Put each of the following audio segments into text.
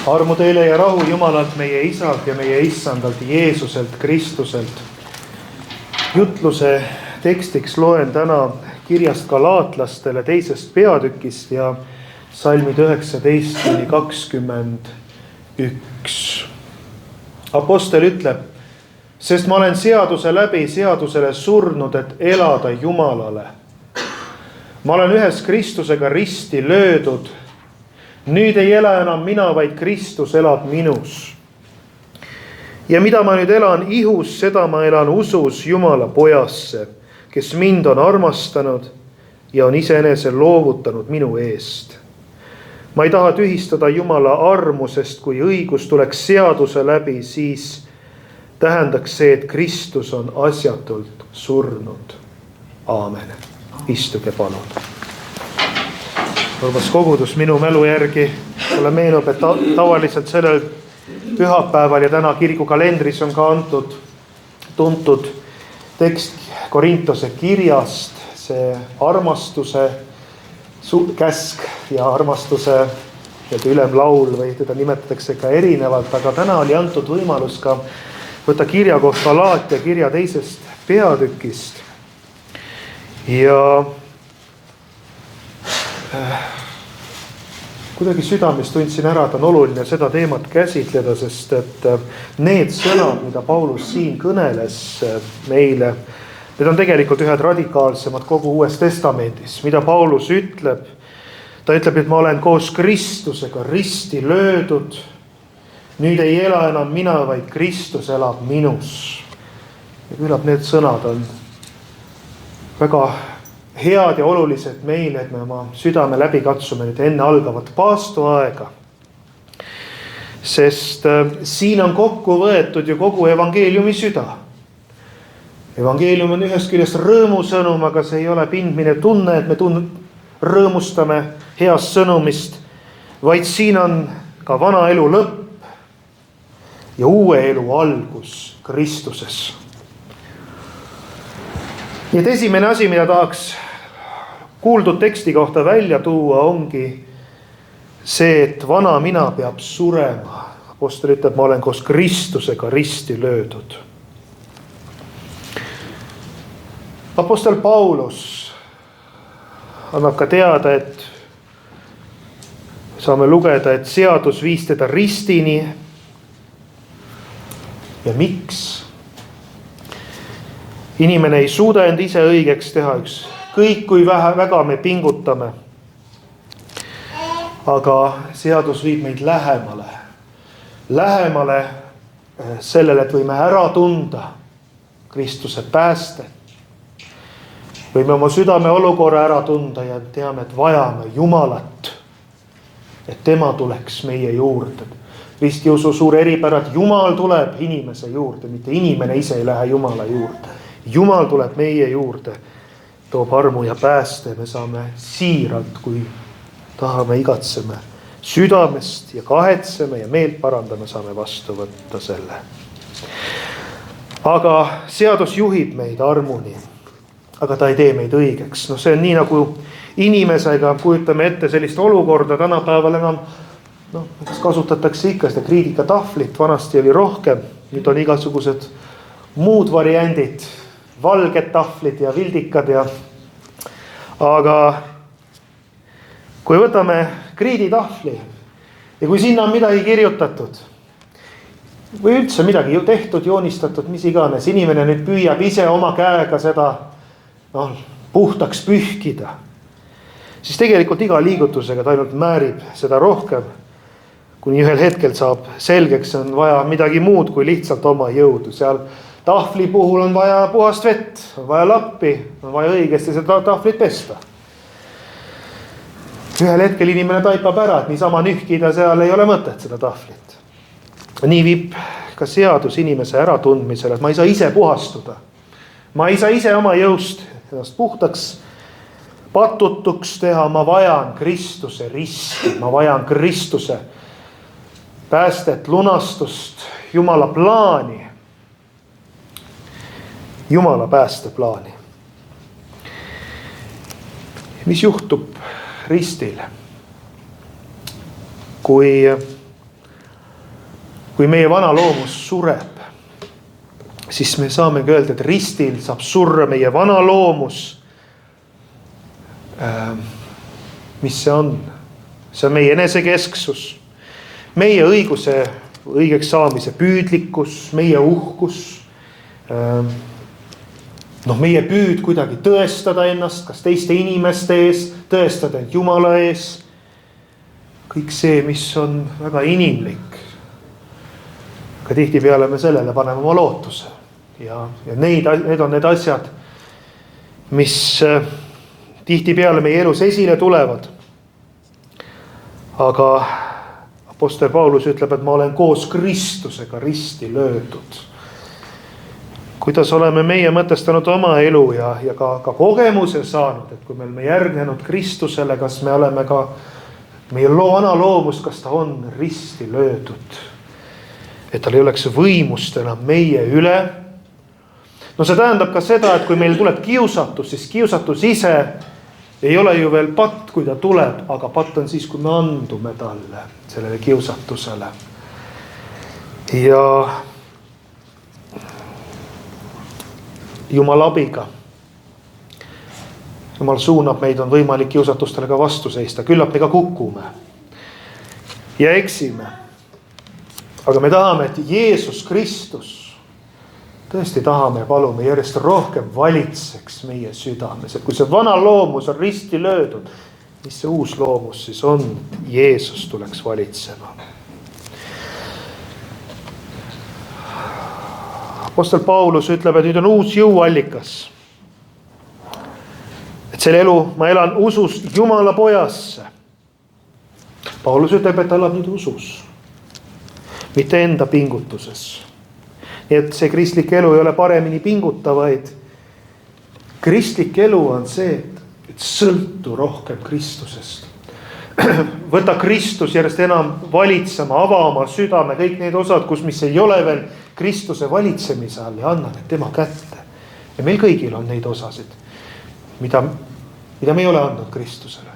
Armu teile ja rahu Jumalalt meie Isalt ja meie Issandalt Jeesuselt Kristuselt. Jutluse tekstiks loen täna kirjast Galaatlastele 2. peatükist ja salmid 19-21. Apostel ütleb: sest ma olen seaduse läbi seadusele surnud, et elada Jumalale. Ma olen ühes Kristusega risti löödud. Nüüd ei ela enam mina, vaid Kristus elab minus. Ja mida ma nüüd elan ihus, seda ma elan usus Jumala pojasse, kes mind on armastanud ja on iseenese loovutanud minu eest. Ma ei taha tühistada Jumala armu, sest kui õigus tuleks seaduse läbi, siis tähendaks see, et Kristus on asjatult surnud. Aamen. Istuge palun. Armas kogudus, minu mälu järgi mulle meenub, et tavaliselt sellel pühapäeval ja täna kiriku kalendris on ka antud tuntud tekst Korintose kirjast, see armastuse käsk ja armastuse ülemlaul või teda nimetatakse ka erinevalt, aga täna oli antud võimalus ka võtta kirja koht Galaatia kirja 2. peatükist. Ja kuidagi südames tundsin ära, et on oluline seda teemat käsitleda, sest et need sõnad, mida Paulus siin kõneles meile, need on tegelikult ühed radikaalsemad kogu Uues Testamendis. Mida Paulus ütleb? Ta ütleb, et ma olen koos Kristusega risti löödud. Nüüd ei ela enam mina, vaid Kristus elab minus. Ja küllap need sõnad on väga head ja olulised meile, et me oma südame läbi katsume nüüd enne algavat paastuaega. Sest siin on kokku võetud ju kogu evangeeliumi süda. Evangeelium on ühest küljest rõõmusõnum, aga see ei ole pindmine tunne, et me rõõmustame heast sõnumist, vaid siin on ka vana elu lõpp ja uue elu algus Kristuses. Nii et esimene asi, mida tahaks kuuldud teksti kohta välja tuua, ongi see, et vana mina peab surema. Apostel ütleb, ma olen koos Kristusega risti löödud. Apostel Paulus annab ka teada, et saame lugeda, et seadus viis teda ristini. Ja miks? Inimene ei suuda end ise õigeks teha, kõik kui väga me pingutame. Aga seadus viib meid lähemale sellele, et võime ära tunda Kristuse pääste. Võime oma südame olukorra ära tunda ja teame, et vajame Jumalat, et tema tuleks meie juurde. Ristiusu suur eripära, et Jumal tuleb inimese juurde, mitte inimene ise ei lähe Jumala juurde. Jumal tuleb meie juurde, toob armu ja pääste. Me saame siiralt, kui tahame, igatseme südamest ja kahetseme ja meelt parandame, saame vastu võtta selle. Aga seadus juhib meid armuni, aga ta ei tee meid õigeks. No see on nii nagu inimesega, kujutame ette sellist olukorda tänapäeval enam, kasutatakse ikka seda kriidikatahvlit, vanasti oli rohkem, nüüd on igasugused muud variandid, valged tahvlid ja vildikad aga kui võtame kriiditahvli ja kui sinna on midagi kirjutatud või üldse midagi tehtud, joonistatud, mis iganes, inimene nüüd püüab ise oma käega seda puhtaks pühkida, siis tegelikult iga liigutusega ta ainult määrib seda rohkem, kuni ühel hetkel saab selgeks, on vaja midagi muud kui lihtsalt oma jõudu. Seal tahvli puhul on vaja puhast vett, on vaja lappi, on vaja õigesti seda tahvlit pesta. Ühel hetkel inimene taipab ära, et niisama nühkida seal ei ole mõtet seda tahvlit. Nii viib ka seadus inimese äratundmisele, et ma ei saa ise puhastuda. Ma ei saa ise oma jõust ennast puhtaks, patutuks teha, ma vajan Kristuse risti, ma vajan Kristuse päästet, lunastust, Jumala plaani. Jumala päästeplaani. Mis juhtub ristil? Kui kui meie vana loomus sureb, siis me saamegi öelda, et ristil saab surra meie vana loomus. Mis see on? See on meie enesekesksus, meie õigeks saamise püüdlikkus, meie uhkus, meie püüd kuidagi tõestada ennast, kas teiste inimeste ees, tõestada end Jumala ees. Kõik see, mis on väga inimlik. Aga tihtipeale me sellele paneme oma lootuse. Ja need on need asjad, mis tihtipeale meie elus esile tulevad. Aga apostel Paulus ütleb, et ma olen koos Kristusega risti löödud. Kuidas oleme meie mõtestanud oma elu ja ka kogemuse saanud, et kui me oleme järgnenud Kristusele, kas me oleme ka meie vana loomus, kas ta on risti löödud, et tal ei oleks võimust enam meie üle. No see tähendab ka seda, et kui meil tuleb kiusatus, siis kiusatus ise ei ole ju veel patt, kui ta tuleb, aga patt on siis, kui me andume talle, sellele kiusatusele. Ja Jumal abiga. Jumal suunab meid, on võimalik kiusatustele ka vastu seista. Küllap me ka kukume ja eksime. Aga me tahame, et Jeesus Kristus, tõesti tahame ja palume järjest rohkem valitseks meie südames. Et kui see vana loomus on risti löödud, mis see uus loomus siis on? Jeesus tuleks valitsema. Apostel Paulus ütleb, et nüüd on uus jõuallikas. Et selle elu ma elan usus Jumala pojasse. Paulus ütleb, et ta elab nüüd usus, mitte enda pingutuses. Nii et see kristlik elu ei ole paremini pingutavaid. Kristlik elu on see, et sõltu rohkem Kristusest. Võta Kristus järjest enam valitsema, ava oma südame, kõik need osad, mis ei ole veel Kristuse valitsemise all, ja anna need tema kätte. Ja meil kõigil on neid osasid, mida me ei ole andnud Kristusele.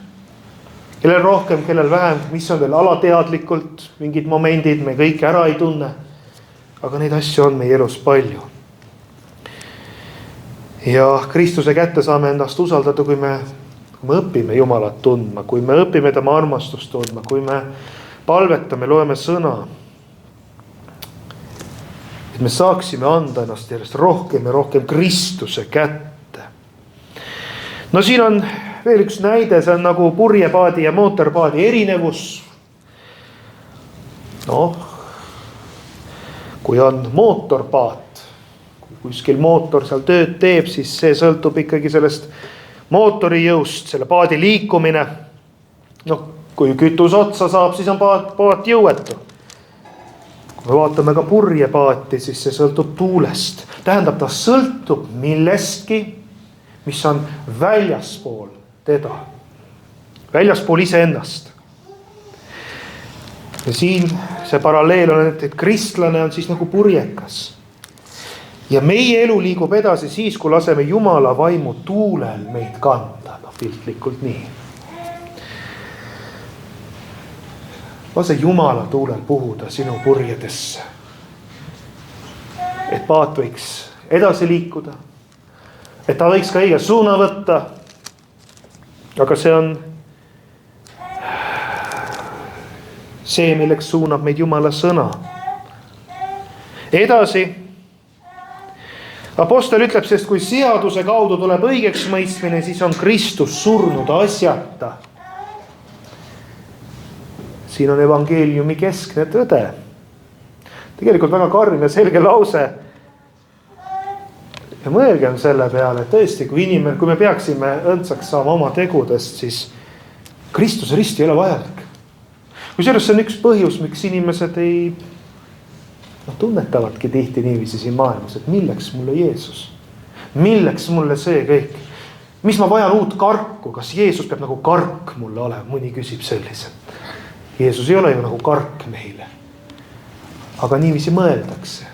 Kellel rohkem, kellel vähem, mis on veel alateadlikult, mingid momendid me kõik ära ei tunne. Aga neid asju on meie elus palju. Ja Kristuse kätte saame endast usaldada, kui me õpime Jumalat tundma, kui me õpime tema armastust tundma, kui me palvetame, loeme sõna. Et me saaksime anda ennast järjest rohkem ja rohkem Kristuse kätte. No siin on veel üks näide, see on nagu purjepaadi ja mootorpaadi erinevus. Kui on mootorpaat, kui kuskil mootor seal tööd teeb, siis see sõltub ikkagi sellest mootori jõust, selle paadi liikumine. Kui kütus otsa saab, siis on paat jõuetu. Kui me vaatame ka purjepaati, siis see sõltub tuulest. Tähendab, ta sõltub millestki, mis on väljaspool teda. Väljaspool iseennast. Ja siin see paralleel on, et kristlane on siis nagu purjekas. Ja meie elu liigub edasi siis, kui laseme Jumala vaimu tuulel meid kanda. Piltlikult nii. Lase Jumala tuulel puhuda sinu purjedesse. Et paat võiks edasi liikuda. Et ta võiks ka õige suuna võtta. Aga see on see, milleks suunab meid Jumala sõna. Edasi. Apostel ütleb, sest kui seaduse kaudu tuleb õigeks mõistmine, siis on Kristus surnud asjata. Siin on evangeeliumi keskne tõde. Tegelikult väga karm ja selge lause. Ja mõelgem selle peale, et tõesti, kui me peaksime õndsaks saama oma tegudest, siis Kristuse rist ei ole vajalik. Kui sellest on üks põhjus, miks inimesed ei tunnetavadki tihti niiviisi siin maailmas, et milleks mulle Jeesus? Milleks mulle see kõik? Mis ma vajan uut karku? Kas Jeesus peab nagu kark mulle olema? Mõni küsib selliselt. Jeesus ei ole ju nagu kark meile. Aga niiviisi mõeldakse.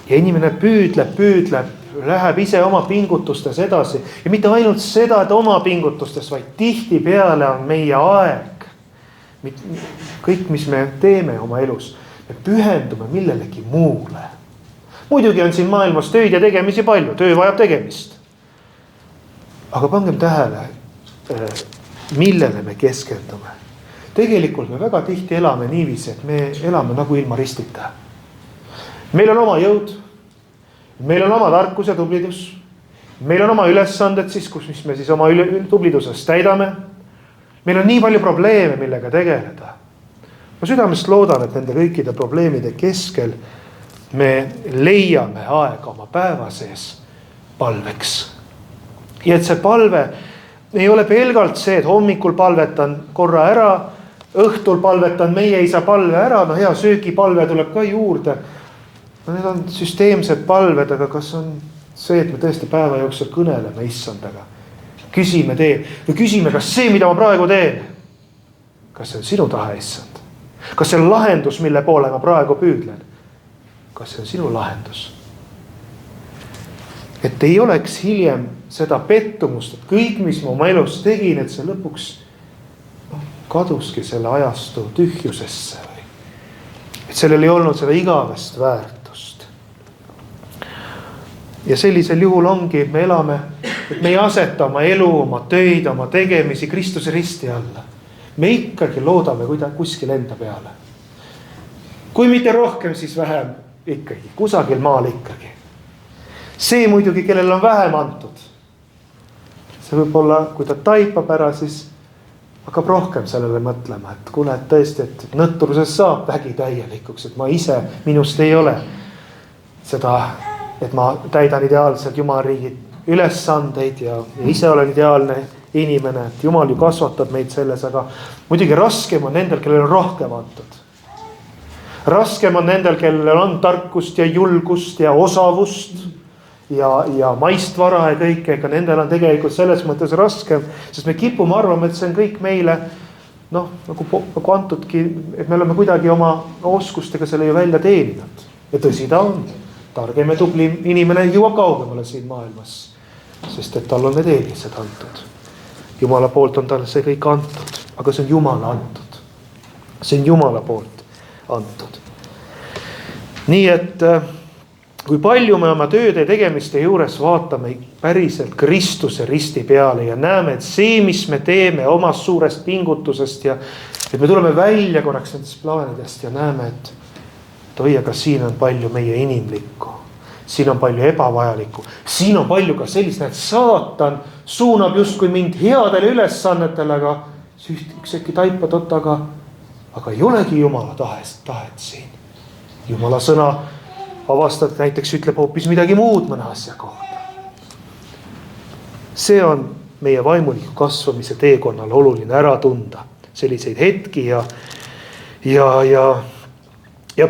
Ja inimene püüdleb, läheb ise oma pingutustes edasi. Ja mitte ainult seda, et oma pingutustes, vaid tihti peale on meie aeg, kõik, mis me teeme oma elus, me pühendume millelegi muule. Muidugi on siin maailmas tööd ja tegemisi palju, töö vajab tegemist. Aga pangem tähele, millele me keskendume. Tegelikult me väga tihti elame niiviisi, et me elame nagu ilma ristita. Meil on oma jõud, meil on oma tarkus ja tublidus, meil on oma ülesanded siis, mis me siis oma tublidusest täidame. Meil on nii palju probleeme, millega tegeleda. Ma südamest loodan, et nende kõikide probleemide keskel me leiame aega oma päeva sees palveks. Ja et see palve ei ole pelgalt see, et hommikul palvetan korra ära, õhtul palvetan meie isa palve ära, no hea söögipalve tuleb ka juurde. No need on süsteemsed palved, aga kas on see, et me tõesti päeva jooksul kõneleme issandaga? Küsime või küsime, kas see, mida ma praegu teen, kas see on sinu tahe, issand? Kas see on lahendus, mille poole ma praegu püüdlen? Kas see on sinu lahendus? Et ei oleks hiljem seda pettumust, et kõik, mis ma oma elus tegin, et see lõpuks kaduski selle ajastu tühjusesse või et sellel ei olnud seda igavest väärtust. Ja sellisel juhul ongi, me elame, et me ei aseta oma elu, oma töid, oma tegemisi Kristuse risti alla. Me ikkagi loodame kuskil enda peale. Kui mitte rohkem, siis vähem ikkagi, kusagil maal ikkagi. See muidugi, kellel on vähem antud. See võib olla, kui ta taipab ära, siis hakkab rohkem sellele mõtlema, et kuule, et tõesti, et nõtruses saab vägi täielikuks, et ma ise, minust ei ole seda, et ma täidan ideaalselt Jumala riigi ülesandeid ja ise olen ideaalne inimene, et Jumal ju kasvatab meid selles, aga muidugi raskem on nendel, kellel on rohkem antud. Raskem on nendel, kellel on tarkust ja julgust ja osavust ja maistvara ja kõike, ega nendel on tegelikult selles mõttes raskem, sest me kipume arvama, et see on kõik meile nagu antudki, et me oleme kuidagi oma oskustega selle ju välja teeninud. Ja tõsi ta on. Targem ja tubli inimene jõuab kaugemale siin maailmas, sest et tal on need eelised antud. Jumala poolt on tal see kõik antud, aga see on Jumala antud. See on Jumala poolt antud. Nii et kui palju me oma tööde tegemiste juures vaatame päriselt Kristuse risti peale ja näeme, et see, mis me teeme omast suurest pingutusest ja et me tuleme välja korraks nendest plaanidest ja näeme, et oi, aga siin on palju meie inimlikku. Siin on palju ebavajalikku. Siin on palju ka sellist, et saatan suunab justkui mind headele ülesannetele, aga üks äkki taipad, aga ei olegi Jumala tahet siin. Jumala sõna avastad näiteks ütleb hoopis midagi muud mõne asja kohta. See on meie vaimuliku kasvamise teekonnal oluline ära tunda. Selliseid hetki ja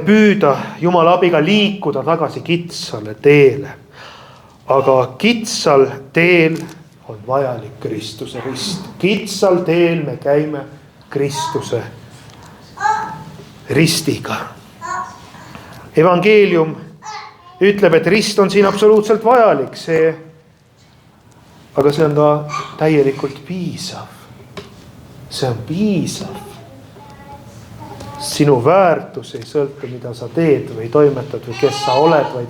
püüda Jumala abiga liikuda tagasi kitsale teele. Aga kitsal teel on vajalik Kristuse rist. Kitsal teel me käime Kristuse ristiga. Evangeelium ütleb, et rist on siin absoluutselt vajalik, aga see on ka täielikult piisav. See on piisav. Sinu väärtus ei sõltu, mida sa teed või toimetad või kes sa oled, vaid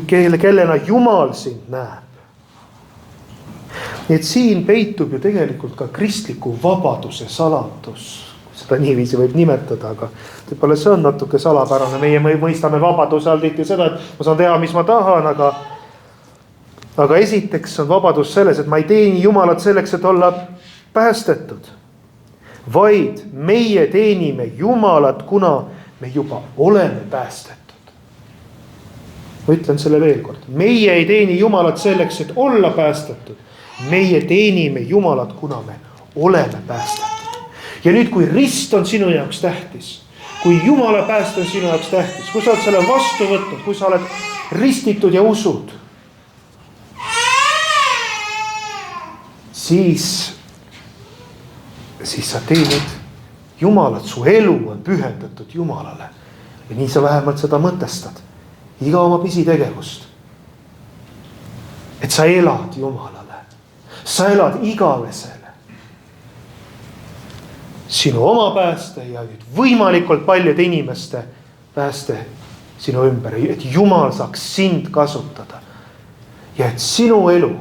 kellena Jumal sind näeb. Nii et siin peitub ju tegelikult ka kristliku vabaduse saladus. Seda niiviisi võib nimetada, aga võib-olla see on natuke salapärane. Meie mõistame vabaduse all tihti seda, et ma saan teha, mis ma tahan, aga esiteks on vabadus selles, et ma ei teeni Jumalat selleks, et olla päästetud. Vaid meie teenime Jumalat, kuna me juba oleme päästetud. Ma ütlen selle veel kord. Meie ei teeni Jumalat selleks, et olla päästetud. Meie teenime Jumalat, kuna me oleme päästetud. Ja nüüd, kui rist on sinu jaoks tähtis, kui Jumala pääst on sinu jaoks tähtis, kui sa oled selle vastu võtnud, kui sa oled ristitud ja usud, siis sa teenid Jumalat, su elu on pühendatud Jumalale. Ja nii sa vähemalt seda mõtestad. Iga oma pisitegevust. Et sa elad Jumalale. Sa elad igavesele. sinu oma pääste ja nüüd võimalikult paljude inimeste pääste sinu ümber, et Jumal saaks sind kasutada ja et sinu elu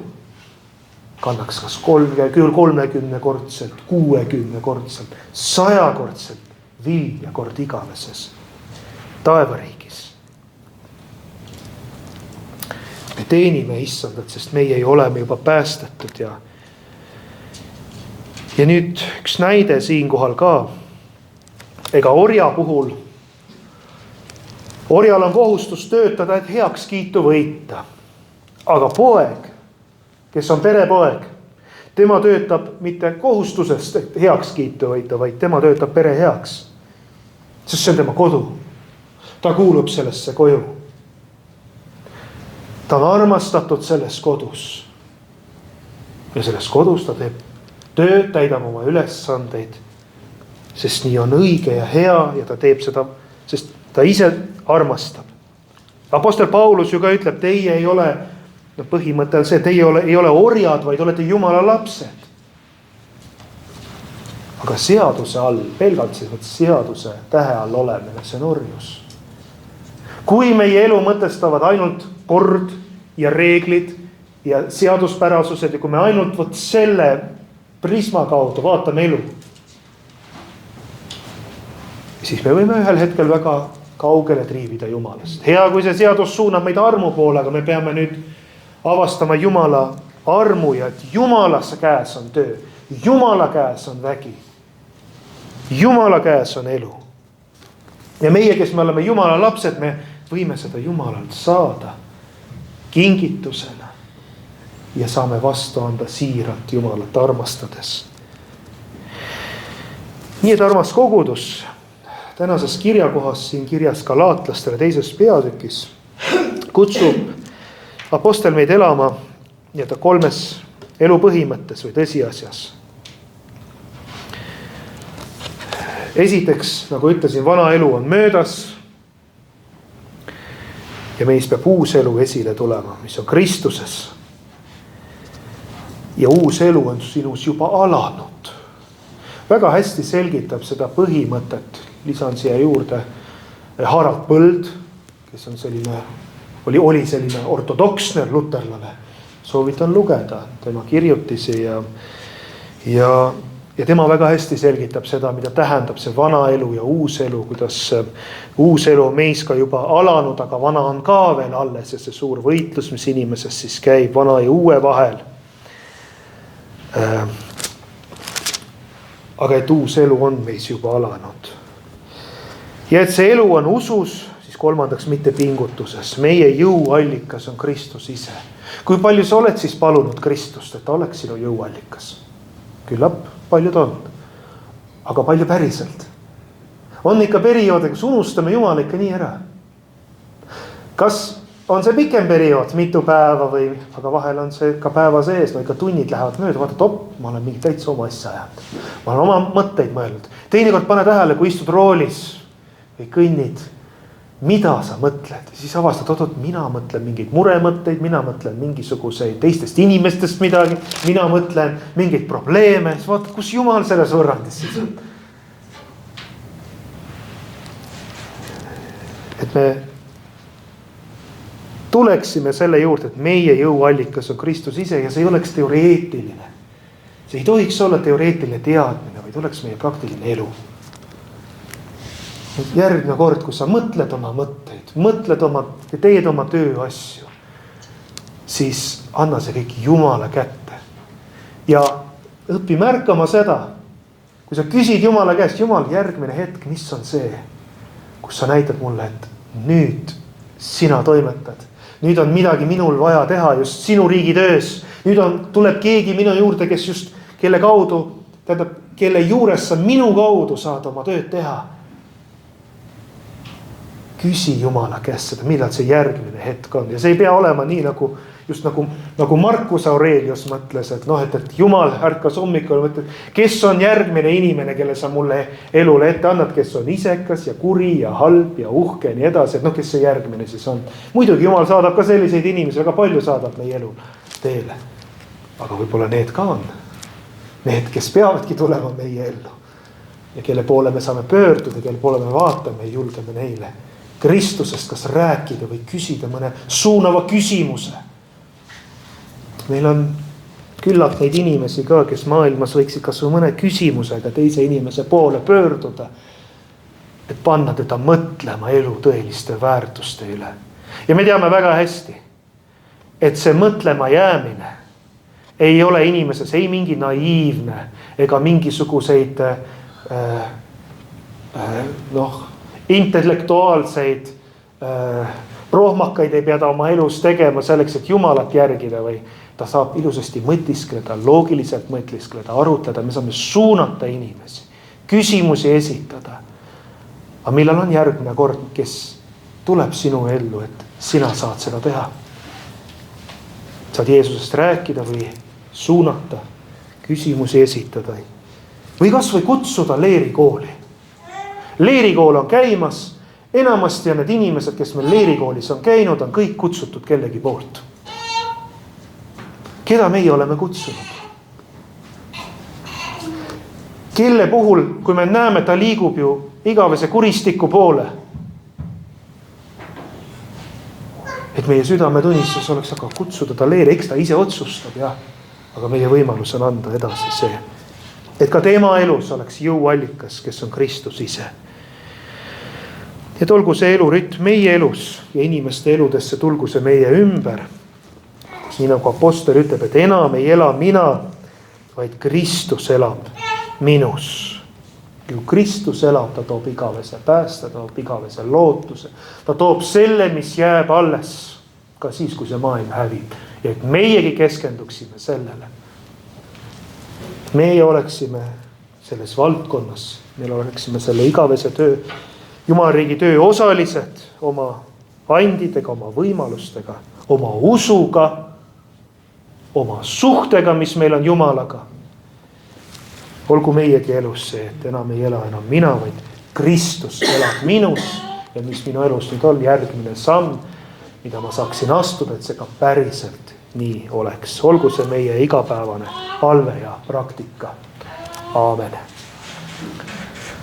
kannaks kas 30-kordselt, 60-kordselt, 100-kordselt vilja kord igaveses taevariigis. Me teenime Issandat, sest meie ei oleme juba päästetud ja nüüd üks näide siinkohal ka. Ega orja puhul, orjal on kohustus töötada, et heakskiitu võita. Aga poeg, kes on perepoeg, tema töötab mitte kohustusest, et heakskiitu võita, vaid tema töötab pere heaks. Sest see on tema kodu. Ta kuulub sellesse koju. Ta on armastatud selles kodus. Ja selles kodus ta teeb tööd, täidab oma ülesandeid, sest nii on õige ja hea ja ta teeb seda, sest ta ise armastab. Apostel Paulus ju ka ütleb, teie ei ole, põhimõte on see, teie ei ole orjad, vaid olete Jumala lapsed. Aga seaduse all, pelgalt seaduse tähe all olemine, see on orjus. Kui meie elu mõtestavad ainult kord ja reeglid ja seaduspärasused ja kui me ainult selle prisma kaudu vaatame elu, siis me võime ühel hetkel väga kaugele triivida Jumalast. Hea, kui see seadus suunab meid armu poole, aga me peame nüüd avastama Jumala armu ja et Jumala käes on töö. Jumala käes on vägi. Jumala käes on elu. Ja meie, kes me oleme Jumala lapsed, me võime seda Jumalalt saada kingitusena. Ja saame vastu anda siiralt Jumalat armastades. Nii et armas kogudus, tänases kirjakohas siin kirjas Galaatlastele 2. peatükis kutsub apostel meid elama nii-öelda 3 elu põhimõttes või tõsiasjas. Esiteks, nagu ütlesin, vana elu on möödas ja meis peab uus elu esile tulema, mis on Kristuses. Ja uus elu on sinus juba alanud. Väga hästi selgitab seda põhimõtet. Lisan siia juurde Harald Põld, kes on oli selline ortodoksne luterlane. Soovitan lugeda tema kirjutisi ja tema väga hästi selgitab seda, mida tähendab see vana elu ja uus elu, kuidas uus elu on meis ka juba alanud, aga vana on ka veel alles ja see suur võitlus, mis inimeses siis käib vana ja uue vahel. Aga et uus elu on meis juba alanud. Ja et see elu on usus, siis kolmandaks mitte pingutuses. Meie jõuallikas on Kristus ise. Kui palju sa oled siis palunud Kristust, et ta oleks sinu jõuallikas? Küllap paljud on. Aga palju päriselt? On ikka perioode, kus unustame Jumala ikka nii ära. Kas on see pikem periood, mitu päeva või, aga vahel on see ka päeva sees, no ikka tunnid lähevad mööda, vaatad, ma olen mingi täitsa oma asja ajanud. Ma olen oma mõtteid mõelnud. Teinekord pane tähele, kui istud roolis või kõnnid, mida sa mõtled. Siis avastad, mina mõtlen mingeid muremõtteid, mina mõtlen mingisuguseid teistest inimestest midagi, mina mõtlen mingeid probleeme. Siis vaatad, kus Jumal selles võrrandis siis on. Et me tuleksime selle juurde, et meie jõuallikas on Kristus ise ja see ei oleks teoreetiline. See ei tohiks olla teoreetiline teadmine, vaid oleks meie praktiline elu. Järgmine kord, kui sa mõtled oma mõtteid, teed oma tööasju, siis anna see kõik Jumala kätte. Ja õpi märkama seda, kui sa küsid Jumala käest, Jumal, järgmine hetk, mis on see, kus sa näitad mulle, et nüüd sina toimetad. Nüüd on midagi minul vaja teha just sinu riigi töös. Nüüd tuleb keegi minu juurde, kes just, kelle kaudu, kelle juures sa minu kaudu saad oma tööd teha. Küsi Jumala käest seda, millal see järgmine hetk on. Ja see ei pea olema nii nagu Markus Aurelius mõtles, et Jumal ärkas hommikul, mõtled, kes on järgmine inimene, kelle sa mulle elule ette annad, kes on isekas ja kuri ja halb ja uhke ja nii edasi, et kes see järgmine siis on. Muidugi Jumal saadab ka selliseid inimesi, väga palju saadab meie elu teele. Aga võib-olla need ka on. Need, kes peavadki tulema meie ellu. ja kelle poole me saame pöörduda, kelle poole me vaatame ja julgeme neile Kristusest kas rääkida või küsida mõne suunava küsimuse. Meil on küllalt neid inimesi ka, kes maailmas võiksid kas või mõne küsimusega teise inimese poole pöörduda, et panna teda mõtlema elu tõeliste väärtuste üle. Ja me teame väga hästi, et see mõtlema jäämine ei ole inimeses ei mingi naiivne ega mingisuguseid intellektuaalseid rohmakaid ei pea ta oma elus tegema selleks, et Jumalat järgida, või ta saab ilusasti mõtiskleda, loogiliselt mõtiskleda, arutleda, me saame suunata inimesi, küsimusi esitada. Aga millal on järgmine kord, kes tuleb sinu ellu, et sina saad seda teha? Saad Jeesusest rääkida või suunata, küsimusi esitada või kas või kutsuda leerikooli. Leerikool on käimas, enamasti on need inimesed, kes meil leerikoolis on käinud, on kõik kutsutud kellegi poolt. Keda meie oleme kutsunud? Kelle puhul, kui me näeme, ta liigub ju igavese kuristiku poole, et meie südametunnistus oleks aga kutsuda ta leeri, eks ta ise otsustab, jah. Aga meie võimalus on anda edasi see, et ka tema elus oleks jõuallikas, kes on Kristus ise. Et olgu see elurütm meie elus ja inimeste eludesse tulgu see meie ümber. Nii nagu apostel ütleb, et enam ei ela mina, vaid Kristus elab minus. Kui Kristus elab, ta toob igavese pääste, ta toob igavese lootuse. Ta toob selle, mis jääb alles, ka siis, kui see maailm hävib. Ja et meiegi keskenduksime sellele. Meie oleksime selles valdkonnas, meil oleksime selle igavese töö, Jumalariigi töö osalised oma andidega, oma võimalustega, oma usuga, oma suhtega, mis meil on Jumalaga. Olgu meiegi elus see, et enam ei ela enam mina, vaid Kristus elab minus ja mis minu elus nüüd on järgmine samm, mida ma saaksin astuda, et see ka päriselt nii oleks. Olgu see meie igapäevane palve ja praktika. Aamen.